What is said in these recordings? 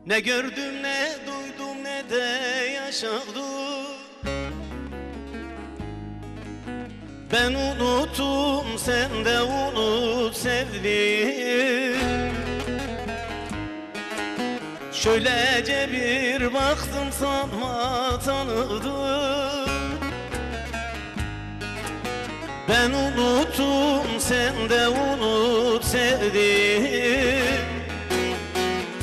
Ne gördüm ne duydum ne de yaşadım. Ben unuttum sen de unut sevdiğim. Şöylece bir baktım sanma tanıdım. Ben unuttum sen de unut sevdiğim.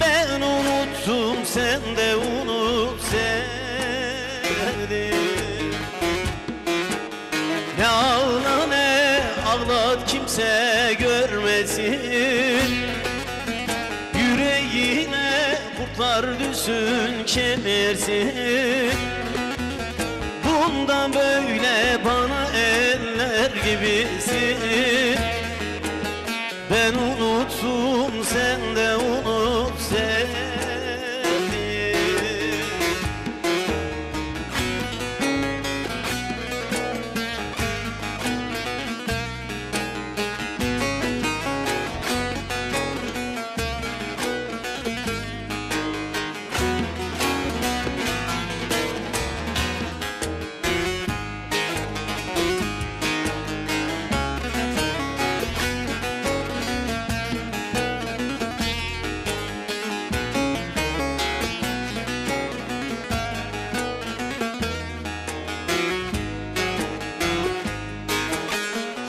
Ben unuttum sen de unut sevdiğim. Ne ağla ne ağlat kimse görmesin. Yüreğine kurtlar düşsün kemirsin. Bundan böyle bana eller gibisin. Ben unuttum sen de unut sevdiğim.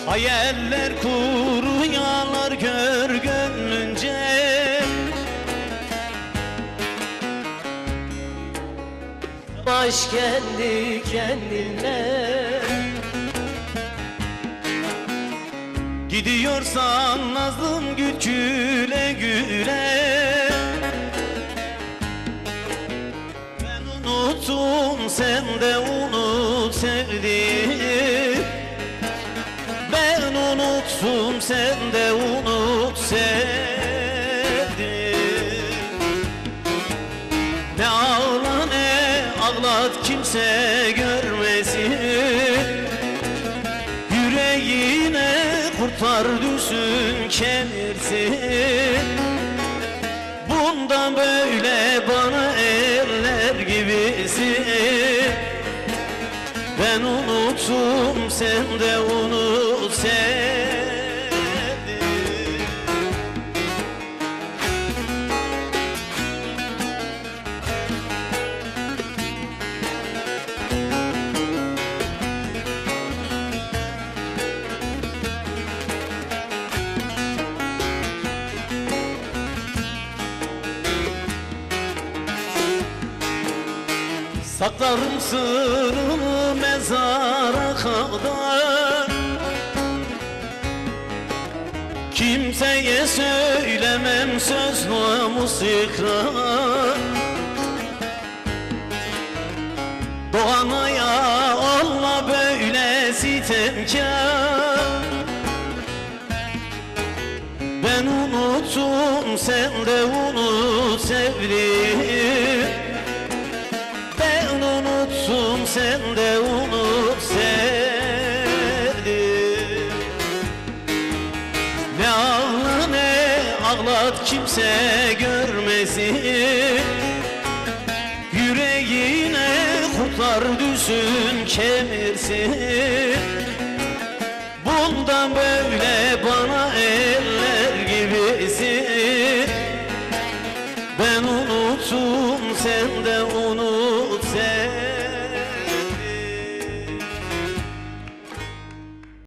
Hayaller kur, rüyalar gör gönlünce. Baş kendi kendine. Gidiyorsan nazlım gül güle güle. Ben unuttum sen de unut sevdiğim. Ben unuttum sen de unut sevdim. Ne ağla ne ağlat kimse görmesin. Yüreğine kurtlar düşsün kemirsin. Bundan böyle bana eller gibisin. Ben unuttum sen de unut sevdim. Saklarım sırrımı mezara kadar. Kimseye söylemem söz namus ikrar. Doğanaya Allah böyle sitemkar. Ben unuttum sen de unut sevdiğim. Ben unuttum sen de unut sevdim. Ne ağla ne ağlat kimse görmesin. Yüreğine kurtlar düşsün kemirsin. Bundan böyle bana eller gibisin. Ben unuttum sen de unut sevdiğim.